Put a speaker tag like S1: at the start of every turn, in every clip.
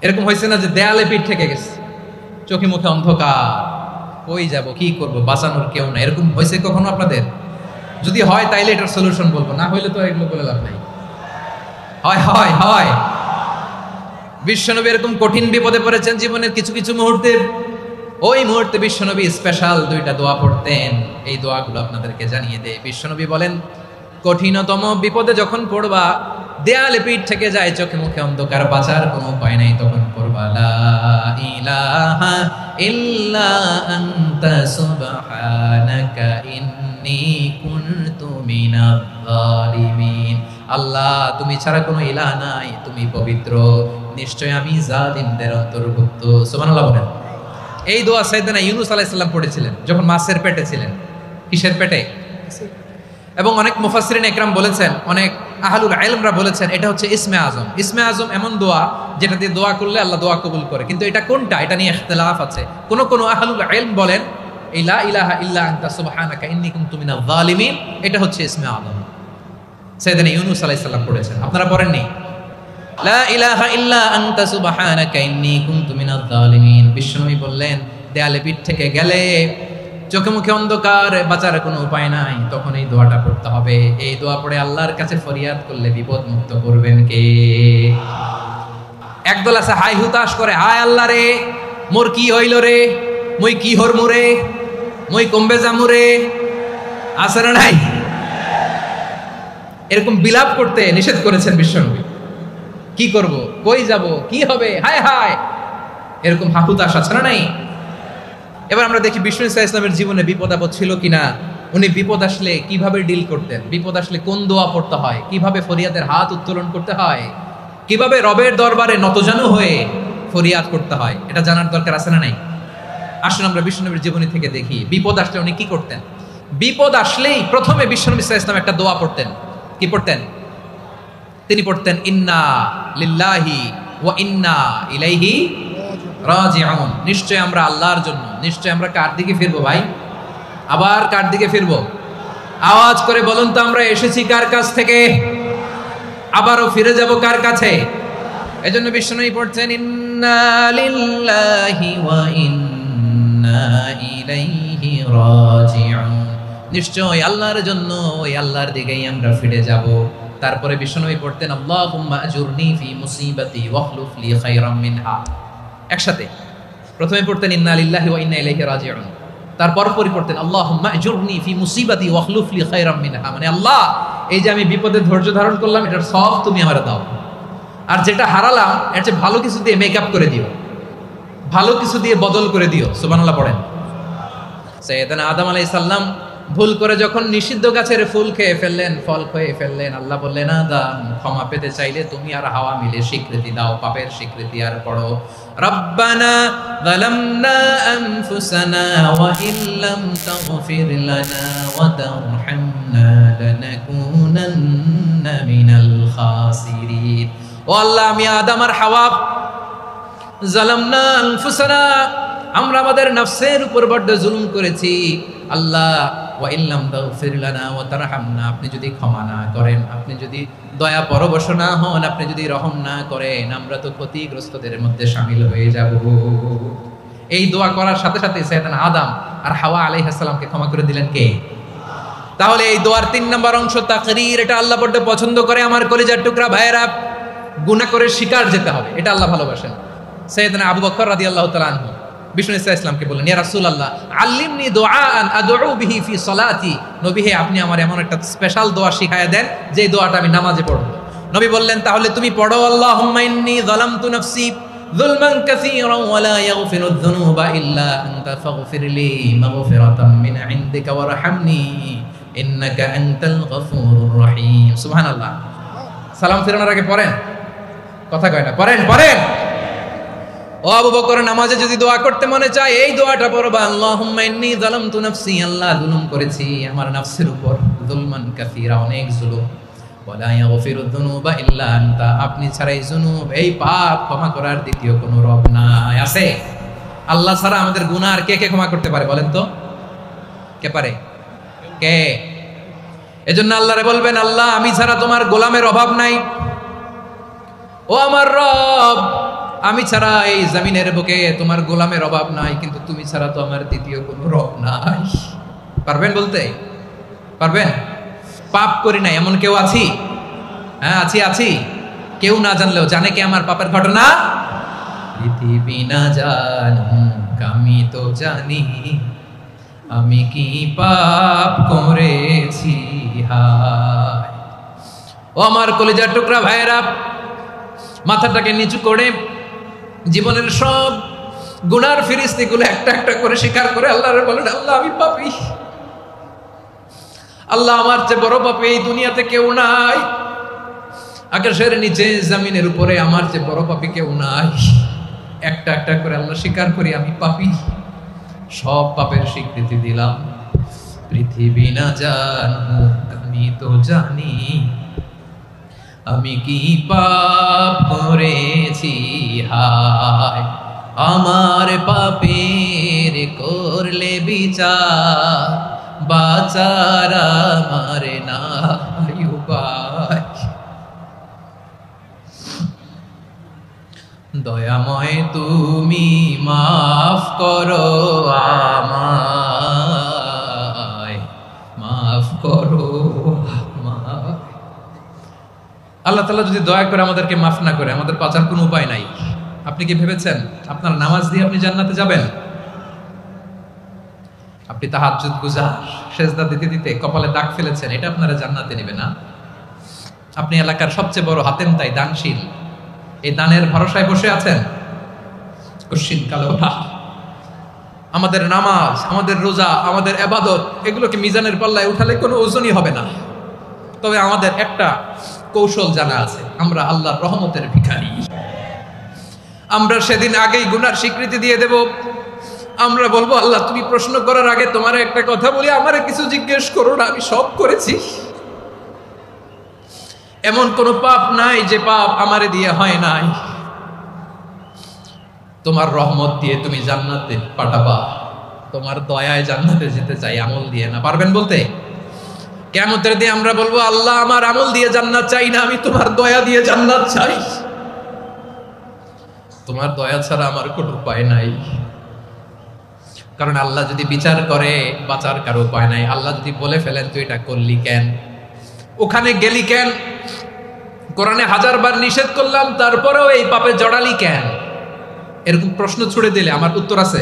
S1: এরকম হয়েছে না যে দেয়ালে পিঠ থেকে গেছে, চোখে মুখে অন্ধকার, কই যাব, কি করব, বাঁচানোর কেউ না, এরকম হয়েছে কখনো আপনাদের? যদি হয় তাইলে এটার সলিউশন বলবো, না হইলে তো এগুলো বলে লাভ নাই। হয় হয় হয় বিশ্বনবী এরকম কঠিন বিপদে পড়েছেন জীবনের কিছু কিছু মুহূর্তে। ওই মুহূর্তে বিশ্বনবী স্পেশাল দুইটা দোয়া পড়তেন। এই দোয়াগুলো আপনাদেরকে জানিয়ে দেয়। বিশ্বনবী বলেন, কঠিনতম বিপদে যখন পড়বা, দেয়ালে পিঠ থেকে যায়, চোখে মুখে অন্ধকার, বাঁচার কোনো উপায় নাই, তখন পড়বা লা ইলাহা ইল্লা আনতা সুবহানাকা ইন্নী কুনতু মিনাজ জালিমিন। আল্লাহ, তুমি ছাড়া কোনো ইলাহ নাই, তুমি পবিত্র, নিশ্চয় আমি জালিমদের অন্তর্ভুক্ত। সুবহানাল্লাহ বলেন। এই দোয়া সাইয়েদনা ইউনূস আলাইহিস সালাম পড়েছিলেন যখন মাছের পেটে ছিলেন। কিসের পেটে? এবং অনেক মুফাসসিরিন ইকরাম বলেছেন, অনেক আহলুল ইলমরা বলেছেন, এটা হচ্ছে ইসমে আজম। ইসমে আজম এমন দোয়া যেটা দিয়ে দোয়া করলে আল্লাহ দোয়া কবুল করে। কিন্তু এটা কোনটা, এটা নিয়ে ইখতিলাফ আছে। কোন কোন আহলুল ইলম বলেন এই লা ইলাহা ইল্লা আনতা সুবহানাকা ইন্নী কুনতু মিনাজ জালিমিন, এটা হচ্ছে ইসমে আজম। সাইয়েদনা ইউনূস আলাইহিস সালাম পড়েছেন, আপনারা পড়েননি? লা ইলাহা ইল্লা আনতা সুবহানাকা ইন্নী কুনতু মিনাজ জালিমিন। বিশ্বনবী বললেন, দেয়ালে পিঠ থেকে গেলে, চোখে মুখে অন্ধকার, বাঁচার কোনো উপায় নাই, তখন এই দোয়াটা পড়তে হবে। এই দোয়া পড়ে আল্লাহর কাছে ফরিয়াদ করলে বিপদ মুক্ত করবেন কে? একদল আছে হাই হুতাশ করে, হায় আল্লাহ রে, মোর কি হইল রে, মুই কি হরমু রে, মুই কমবে যামু রে, আছে না নাই? এরকম বিলাপ করতে নিষেধ করেছেন বিশ্বনবী। কি করব, কই যাব, কি হবে, হায় হায়, এরকম হাহুতাশ আছে না নাই? এবার আমরা দেখি বিষ্ণু সাল্লাল্লাহু আলাইহি ওয়াসাল্লামের জীবনে বিপদ আপদ ছিল কিনা, উনি বিপদ আসলে কিভাবে ডিল করতেন, বিপদ আসলে কোন দোয়া পড়তে হয়, কিভাবে ফরিয়াদের হাত উত্তোলন করতে হয়, কিভাবে রবের দরবারে নতজানু হয়ে ফরিয়াদ করতে হয়, এটা জানার দরকার আছে না নাই? আসুন আমরা বিশ্বনবীর জীবনী থেকে দেখি বিপদ আসলে উনি কি করতেন। বিপদ আসলেই প্রথমে বিশ্বনবী সাল্লাল্লাহু আলাইহি ওয়াসাল্লাম একটা দোয়া পড়তেন। কি পড়তেন? তিনি পড়তেন, ইন্না লিল্লাহি ওয়া ইন্না ইলাইহি রাজিউন। নিশ্চয় আমরা আল্লাহর জন্য, নিশ্চয় আমরা কার দিকে ফিরবো ভাই? আবার কার দিকে ফিরবো? আওয়াজ করে বলুন তো, আমরা এসেছি কার কাছ থেকে, আবারও ফিরে যাব কার কাছে? এজন্য বিশ্বনবী পড়ছেন, ইন্না লিল্লাহি ওয়া ইন্না ইলাইহি রাজিউন। নিশ্চয় আল্লাহর জন্য, ওই আল্লাহর দিকেই আমরা ফিরে যাব। তারপরে বিশ্বনবী পড়তেন, আল্লাহুম্মা আজুরনি ফি মুসিবাতি ওয়াখলুফ লি খায়রাম মিনহা। একসাথে প্রথমে পড়তেন ইন্না লিল্লাহি ওয়া ইন্না ইলাইহি রাজিউন, তারপর পড়তেন আল্লাহুম্মা আজুরনি ফি মুসিবাতি ওয়াখলুফ লি খায়রাম মিনহা। মানে আল্লাহ, এই যে আমি বিপদে ধৈর্য ধারণ করলাম, এটার সব তুমি আমারে দাও, আর যেটা হারালাম এর চেয়ে ভালো কিছু দিয়ে মেকআপ করে দিও, ভালো কিছু দিয়ে বদল করে দিও। সুবহানাল্লাহ পড়েন। সাইয়েদনা আদম আলাইহিস সালাম ভুল করে যখন নিষিদ্ধ গাছের ফুল খেয়ে ফেললেন, ফল খেয়ে ফেললেন, আল্লাহ বললেন, আদম, ক্ষমা পেতে চাইলে তুমি আর হাওয়া মিলে স্বীকৃতি দাও, পাপের স্বীকৃতি আর পড়ো, রব্বানা যালামনা আনফুসানা ওয়া ইল্লাম তাগফির লানা ওয়া তারহামনা লানাকুনান্না মিনাল খাসিরিন। ও আল্লাহ, আমি আদম আর হাওয়া, যালামনা আনফুসানা, আমরা আমাদের নফসের উপর বড় জুলুম করেছি। আল্লাহ, ওয়া ইল্লাম তাগফির লানা ওয়া তারহামনা, আপনি যদি ক্ষমা না করেন, আপনি যদি দয়া পরবশ না হন, আপনি যদি রহম না করেন, আমরা তো ক্ষতিগ্রস্তদের মধ্যে শামিল হয়ে যাব। এই দোয়া করার সাথে সাথে সাইয়েদনা আদম আর হাওয়া আলাইহিস সালামকে ক্ষমা করে দিলেন কে? তাহলে এই দোয়ার 3 নম্বর অংশ তাকরীর, এটা আল্লাহ বড় পছন্দ করে। আমার কলিজার টুকরা ভাইয়েরা, গুনাহ করে শিকার যেতে হবে, এটা আল্লাহ ভালোবাসেন। সাইয়েদনা আবু বকর রাদিয়াল্লাহু তাআলা আনহু বিষ্ণু ইসলামকে বললেন, ইয়া রাসূলুল্লাহ, আল্লিমনি দুআআন আদউ বিহি ফি সলাতি। নবী হে, আপনি আমার এমন একটা স্পেশাল দোয়া শিখায়া দেন যে দোয়াটা আমি নামাজে পড়ব। নবী বললেন, তাহলে তুমি পড়ো, আল্লাহুম্মা ইন্নী যালামতু নাফসি যুলমান কাসীরান ওয়া লা ইয়াগফিরুয যুনুবা ইল্লা আনতা ফাগফিরলি মাগফিরাতাম মিন ইনদিকা ওয়ারহামনি ইন্নাকা আনতাল গফুরুর রহিম। সুবহানাল্লাহ। সালাম ফিরানোর আগে পড়েন, কথা কয় না, পড়েন পড়েন। ও আবু বকর, নামাজে যদি দোয়া করতে মনে চায় এই দোয়াটা পড়বা, আল্লাহুম্মা ইন্নী যালামতু নাফসি, আল্লাহ জুলুম করেছি আমার নফসের উপর, যুলমান কাসীরা, অনেক জুলুম, ওয়া লা ইয়াগফিরুয যুনুবা ইল্লা আনতা, আপনি ছাড়াই জুনুব, এই পাপ ক্ষমা করার দ্বিতীয় কোনো রব নাই। আছে? আল্লাহ ছাড়া আমাদের গুনাহ আর কে কে ক্ষমা করতে পারে বলেন তো? কে পারে? কে? এজন্য আল্লাহরে বলবেন, আল্লাহ, আমি ছাড়া তোমার গোলামের অভাব নাই, ও আমার রব, আমি ছাড়া এই জমিনের বুকে তোমার গোলামের অভাব নাই, কিন্তু তুমি ছাড়া তো আমার দ্বিতীয় কোনো রব নাই। পারবেন বলতে? পারবেন? পাপ করি নাই এমন কেউ আছি? হ্যাঁ আছি। কেউ না জানলেও জানে কে আমার পাপের ঘটনা? পৃথিবী না জানুক আমি তো জানি, আমি কি পাপ করেছি হায়। ও আমার কলিজার টুকরা ভাইয়েরা, মাথাটাকে নিচু করে জীবনের সব গুনার ফিরিস্তিগুলো একটা একটা করে স্বীকার করে আল্লাহর বলেন, আল্লাহ আমি পাপী, আল্লাহ আমার চেয়ে বড় পাপী এই দুনিয়াতে কেউ নাই, আকাশের নিচে জমিনের উপরে আমার চেয়ে বড় পাপী কেউ নাই। একটা একটা করে আল্লাহ স্বীকার করি আমি পাপী, সব পাপের স্বীকৃতি দিলাম। পৃথিবী না জানুক আমি তো জানি, আমি কি পাপ করেছি হায়। আমার পাপের করলে বিচার, বাঁচার আমার নাই উপায়। দয়াময় তুমি মাফ করো আমায়, মাফ করো আমায়। আল্লাহ তাআলা যদি দয়া করে আমাদেরকে মাফ না করে, আমাদের বাঁচার কোনো উপায় নাই। আপনি কি ভেবেছেন আপনার নামাজ দিয়ে আপনি জান্নাতে যাবেন? আপনি তাহাজ্জুদ গুজার, সেজদা দিতে দিতে কপালে দাগ ফেলেছেন, এটা আপনারা জান্নাতে নেবে না। আপনি এলাকার সবচেয়ে বড় হাতেম তাই দানশীল, এই দানের ভরসায় বসে আছেন, কশিন কালো না। আমাদের নামাজ, আমাদের রোজা, আমাদের ইবাদত, এগুলোকে মিজানের পাল্লায় উঠালে কোনো ওজনই হবে না। তবে আমাদের একটা কৌশল জানা আছে, আমরা আল্লাহর রহমতের ভিখারি। আমরা সেদিন আগেই গুনার স্বীকৃতি দিয়ে দেব। আমরা বলবো, আল্লাহ তুমি প্রশ্ন করার আগে তোমার একটা কথা বলি, আমারে কিছু জিজ্ঞেস করো না, আমি সব করেছি। এমন কোন পাপ নাই যে পাপ আমারে দিয়ে হয় নাই। তোমার রহমত দিয়ে তুমি জান্নাতে পাঠাবা, তোমার দয়ায় জান্নাতে যেতে চাই, আমল দিয়ে না। পারবেন বলতে? কিয়ামতের দিন আমরা বলবো, আল্লাহ আমার আমল দিয়ে জান্নাত চাই না, আমি তোমার দয়া দিয়ে জান্নাত চাই। তোমার দয়া ছাড়া আমার কোনো উপায় নাই। কারণ আল্লাহ যদি বিচার করে, বাঁচার কারো উপায় নাই। আল্লাহ যদি বলে ফেলেন তুই এটা করলি কেন, ওখানে গেলি কেন, কোরআনে 1000 বার নিষেধ করলাম তারপরেও এই পাপে জড়ালি কেন, এরকম প্রশ্ন ছুড়ে দিলে আমার উত্তর আছে?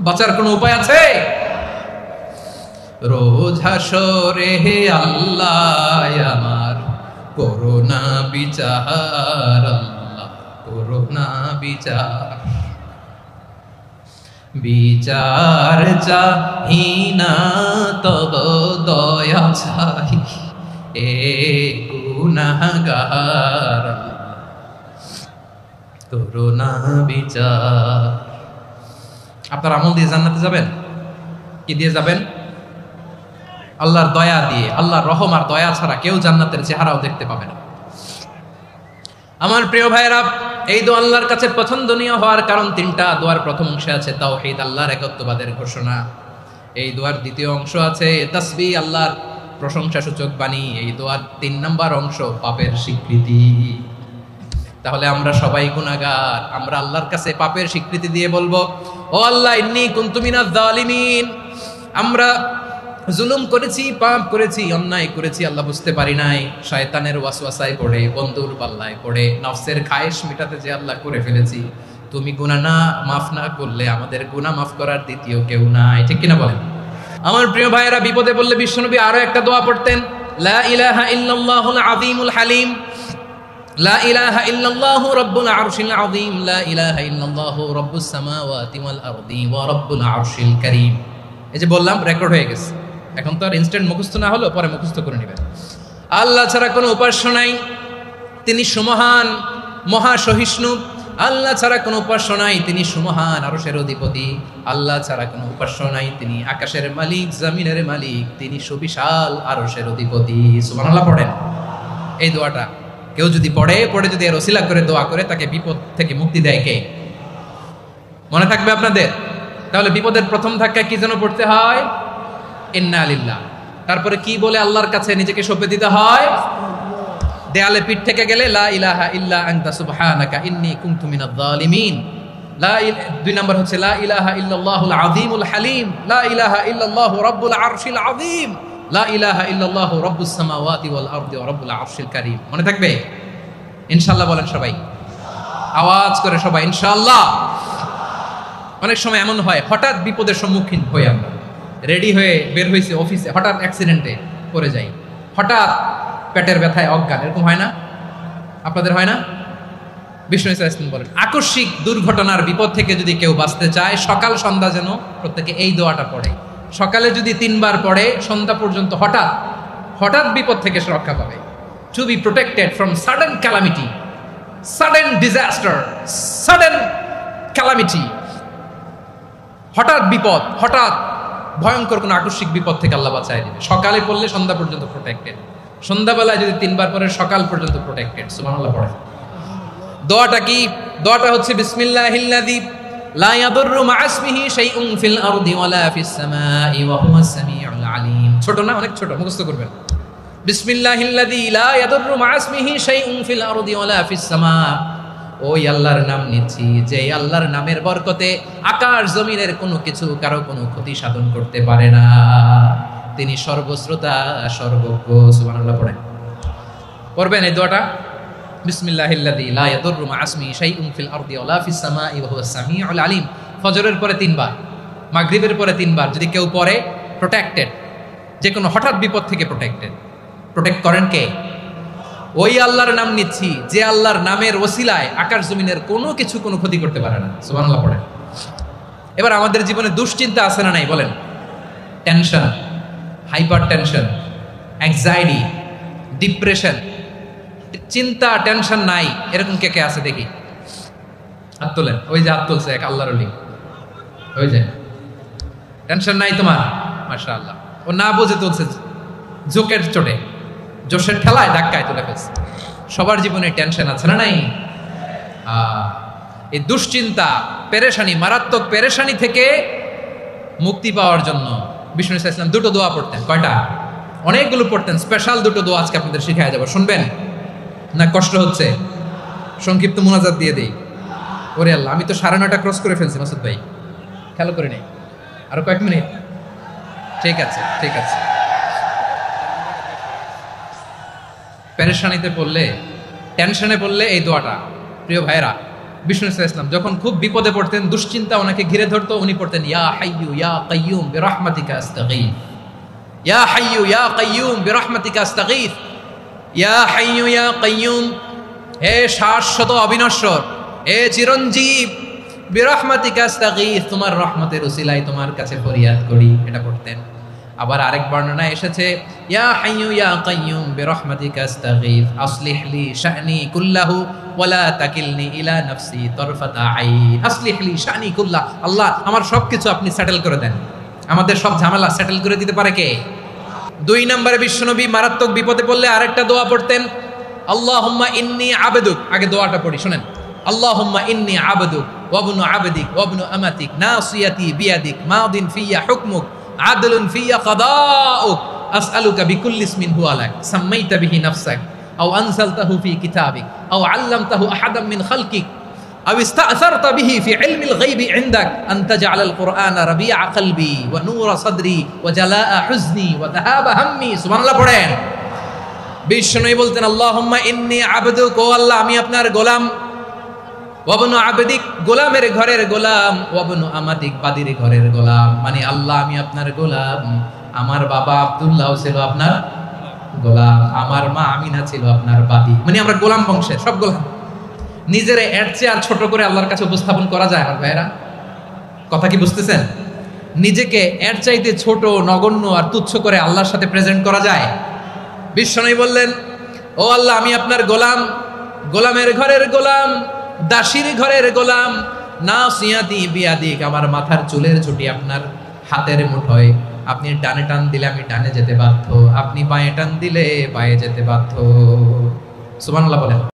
S1: বাঁচার কোনো উপায় আছে? রোজ হাসরে হে আল্লাহ আমার করোনা বিচার, আল্লাহ করোনা বিচার। বিচার চাহি না তব দয়া চাই, এ গুনাহগার করোনা বিচার। আপনার আমল দিয়ে জান্নাতে যাবেন? কি দিয়ে যাবেন? আল্লাহর দয়া দিয়ে। আল্লাহর রহম আর দয়া ছাড়া কেউ জান্নাতের চেহারাও দেখতে পাবে না। আমার প্রিয় ভাইয়েরা, এই দোয়া আল্লাহর কাছে পছন্দনীয় হওয়ার কারণ 3টা। দোয়ার প্রথম অংশে আছে তাওহীদ, আল্লাহর একত্ববাদের ঘোষণা। এই দোয়ার দ্বিতীয় অংশ আছে তাসবিহ, আল্লাহর প্রশংসাসূচক বাণী। এই দোয়ার 3 নম্বর অংশ পাপের স্বীকৃতি। তাহলে আমরা সবাই গুনাহগার। আমরা আল্লাহর কাছে পাপের স্বীকৃতি দিয়ে বলবো, ও আল্লাহ ইন্নী কুনতু মিনাজ জালিমিন, আমরা জুলুম করেছি, পাপ করেছি, অন্যায় করেছি, আল্লাহ বুঝতে পারি নাই, শয়তানের ওয়াসওয়াসায় পড়ে, বন্ধুর পাল্লায় পড়ে, নফসের খায়েশ মেটাতে যে আল্লাহ করে ফেলেছি। তুমি গুনাহ না মাফ না করলে আমাদের গুনাহ মাফ করার দ্বিতীয় কেউ নাই। ঠিক কিনা বলেন? আমার প্রিয় ভাইয়েরা, বিপদে পড়লে বিশ্বনবী আরো একটা দোয়া পড়তেন, লা ইলাহা ইল্লাল্লাহুল আযীমুল হালিম, লা ইলাহা ইল্লাল্লাহু রাব্বুল আরশিল আযীম, লা ইলাহা ইল্লাল্লাহু রাব্বুস সামাওয়াতি ওয়াল আরদি ওয়া রাব্বুল আরশিল কারীম। এই যে বললাম, রেকর্ড হয়ে গেছে। এখন তো আর ইনস্ট্যান্ট মুখস্থ না হলো, পরে মুখস্থ করে নেবেন। আল্লাহ ছাড়া কোনো উপাস্য নাই, তিনি সুমহান, মহাসহিষ্ণু। আল্লাহ ছাড়া কোনো উপাস্য নাই, তিনি সুমহান, আরশের অধিপতি। আল্লাহ ছাড়া কোনো উপাস্য নাই, তিনি আকাশের মালিক, জমিনের মালিক, তিনি সুবিশাল, আরশের অধিপতি। সুবহানাল্লাহ পড়েন এই দোয়াটা। কেউ যদি পড়ে যদি এর ওসিলা করে দোয়া করে, তাকে বিপদ থেকে মুক্তি দেয় কে? মনে থাকবে আপনাদের? তাহলে বিপদের প্রথম ধাক্কা কি যেন পড়তে হয়? ইন্না লিল্লাহ। তারপরে কি বলে আল্লাহর কাছে নিজেকে সঁপে দিতে হয়? দেয়ালে পিঠ থেকে গেলে লা ইলাহা ইল্লা আনতা সুবহানাকা ইন্নী কুনতু মিনাজ জালিমিন। 2 নম্বর হচ্ছে লা ইলাহা ইল্লাল্লাহুল আযীমুল হালিম, লা ইলাহা ইল্লাল্লাহু রাব্বুল আরশিল আযীম, লা ইলাহা ইল্লাল্লাহু রাব্বুস সামাওয়াতি ওয়াল আরদি ওয়া রাব্বুল আরশিল কারীম। মনে থাকবে? ইনশাআল্লাহ বলেন সবাই, আওয়াজ করে সবাই ইনশাআল্লাহ। অনেক সময় এমন হয় হঠাৎ বিপদের সম্মুখীন হই, আমরা রেডি হয়ে বের হইছি অফিসে, হঠাৎ অ্যাক্সিডেন্টে পড়ে যাই, হঠাৎ পেটের ব্যথায় অজ্ঞান, এরকম হয় না? আপনাদের হয় না? বিষ্ণু ইসলাম বলেন আকস্মিক দুর্ঘটনার বিপদ থেকে যদি কেউ বাঁচতে চায় সকাল সন্ধ্যা যেন প্রত্যেকে এই দোয়াটা পড়ে। সকালে যদি 3 বার পড়ে সন্ধ্যা পর্যন্ত হঠাৎ বিপদ থেকে সে রক্ষা পাবে। To be protected from sudden calamity, sudden disaster, sudden calamity, হঠাৎ বিপদ, হঠাৎ ভয়ঙ্কর কোনো আকস্মিক বিপদ থেকে আল্লাহ বাঁচায় দিবে। সকালে পড়লে সন্ধ্যা পর্যন্ত প্রোটেক্টেড, সন্ধ্যাবেলায় যদি 3 বার পড়ে সকাল পর্যন্ত প্রোটেক্টেড। সুবহানাল্লাহ পড়ে। দোয়াটা কি? দোয়াটা হচ্ছে বিসমিল্লাহিল্লাযী লা ইয়াদুররু মা ইসমিহি শাইউন ফিল আরদি ওয়ালা ফিস সামাই ওয়া হুয়াস সামিউল আলীম। ছোট না? অনেক ছোট, মুখস্থ করবেন। বিসমিল্লাহিল্লাযী লা ইয়াদুররু মা ইসমিহি শাইউন ফিল আরদি ওয়ালা ফিস সামা। ওই আল্লাহর নাম নিচ্ছি যে আল্লাহর নামের বরকতে আকাশ জমিনের কোনো কিছু কারো কোনো ক্ষতি সাধন করতে পারে না। তিনি সর্বশ্রোতা সর্বজ্ঞ। সুবহানাল্লাহ পড়েন। পড়বেন এই দোয়াটা, বিসমিল্লাহিল্লাযী লা ইয়াদুররু মা ইসমিহি শাইউন ফিল আরদি ওয়ালা ফিস সামাই ওয়া হুয়াস সামিউল আলীম। ফজরের পরে 3 বার, মাগরিবের পরে 3 বার যদি কেউ পড়ে প্রোটেক্টেড, যে কোনো হঠাৎ বিপদ থেকে প্রোটেক্টেড। প্রোটেক্ট করেন কে? ওই আল্লাহর নাম নিচ্ছি যে আল্লাহর নামের ওসিলায় আকাশ জমিনের কোনো কিছু কোনো ক্ষতি করতে পারে না। সুবহানাল্লাহ পড়েন। এবার আমাদের জীবনে দুশ্চিন্তা আছে না নাই বলেন? Tension, hyper tension, anxiety, depression, চিন্তা টেনশন নাই এরকম কে কে আছে দেখি? হাত তোলেন। ওই যে হাত তুলছে এক আল্লাহর ওলি, ওই যে টেনশন নাই তোমার, মাশাআল্লাহ। ও না বুঝে তুলছে, জোকের চোটে, জোশের ঠেলায় ধাক্কায় তুলে ফেলছে। সবার জীবনে টেনশন আছে না নাই? এই দুশ্চিন্তা, পেরেশানি, মারাত্মক পেরেশানি থেকে মুক্তি পাওয়ার জন্য বিষ্ণু ইসলাম 2টো দোয়া পড়তেন। কয়টা? অনেকগুলো পড়তেন। স্পেশাল 2টো দোয়া আজকে আপনাদের শিখায় যাবো, শুনবেন না? কষ্ট হচ্ছে? সংক্ষিপ্ত মুনাজাত দিয়ে দেই। ওরে আল্লাহ, আমি তো 9:30 ক্রস করে ফেলছি মাসুদ ভাই, খেয়াল করে নেই। আরো কয়েক মিনিট? ঠিক আছে, ঠিক আছে। পেরেশানিতে পড়লে, টেনশনে পড়লে এই দোয়াটা, প্রিয় ভাইরা, বিষ্ণু ইসলাম যখন খুব বিপদে পড়তেন, দুশ্চিন্তা ওনাকে ঘিরে ধরতো, উনি পড়তেন ইয়া হাইয়ু ইয়া কাইয়ুম বিরহমাতিকা আস্তাগীথ, ইয়া হাইয়ু ইয়া কাইয়ুম বিরহমাতিকা আস্তাগীথ, ইয়া হাইয়ু ইয়া কাইয়ুম, হে শাশ্বত অবিনশ্বর, হে চিরঞ্জীব, বিরহমাতিকা আস্তাগীথ, তোমার রহমতের উসিলায় তোমার কাছে ফরিয়াদ করি। এটা পড়তেন। আবার আরেক বর্ণনায় এসেছে ইয়া হাইয়ু ইয়া কাইয়ুম বিরহমাতিকা আস্তাগীথ আসলিহ লি শা'নি কুল্লাহু ওয়ালা তাকিলনি ইলা নাফসি তারফাতা আইন। আসলিহ লি শা'নি কুল্লাহ, আল্লাহ আমার সবকিছু আপনি সেটেল করে দেন, আমাদের সব ঝামেলা সেটেল করে দিতে পারে কে? 2 নম্বরে বিশ্বনবী মারাত্মক বিপদে পড়লে আরেকটা দোয়া পড়তেন, আল্লাহুম্মা ইন্নী আবদুক। আগে দোয়াটা পড়ি, শুনেন। আল্লাহুম্মা ইন্নী আবদুক ওয়া ইবনু আবদিক ওয়া ইবনু আমাতিক নাসিয়াতি বিয়াদিক মাদিন ফিয়া হুকমুক আদলুন ফিয়া কাদাউক আসআলুকা বিকুল্লি ইসমিন হুয়া লাক সাম্মাইতা বিহি নাফসাক আও আনজালতাহু ফি কিতাবিক আও আল্লামতাহু আহাদাম মিন খালকিক আও ইস্তা'সারতা বিহি ফি ইলমিল গায়বি ইনদাক আন তাজআলাল কুরআনা রাবিআ কলবি ওয়া নূরা সাদরি ওয়া জালাআ হুজনি ওয়া যাহাবা হাম্মি। সুবহানাল্লাহ পড়েন। বিষ্ণু বলতেন আল্লাহুম্মা ইন্নী আবদুক, ও আল্লাহ আমি আপনার গোলাম, ওয়াবনু আবদিক, গোলামের ঘরের গোলাম, ওয়াবনু আমাতিক, বাদির ঘরের গোলাম। মানে আল্লাহ আমি আপনার গোলাম, আমার বাবা আব্দুল্লাহ ছিল আপনার গোলাম, আমার মা আমিনা ছিল আপনার বাদী। মানে আমরা গোলাম বংশের, সব গোলাম। নিজেরে এর চেয়ে আর ছোট করে আল্লাহর কাছে উপস্থাপন করা যায় আমার ভাইয়েরা? কথা কি বুঝতেছেন? নিজেকে এর চাইতে ছোট, নগণ্য আর তুচ্ছ করে আল্লাহর সাথে প্রেজেন্ট করা যায়? বিশ্বনবী বললেন ও আল্লাহ আমি আপনার গোলাম, গোলামের ঘরের গোলাম, দাসীর ঘরের গোলাম, নাসিয়াতি বিয়াদিক, আমার মাথার চুলের ছুটি আপনার হাতের মুঠোয়, আপনি ডানে টান দিলে আমি ডানে যেতে বাধ্য, আপনি বাঁয়ে টান দিলে বাঁয়ে যেতে বাধ্য। সুবহানাল্লাহ বলেন।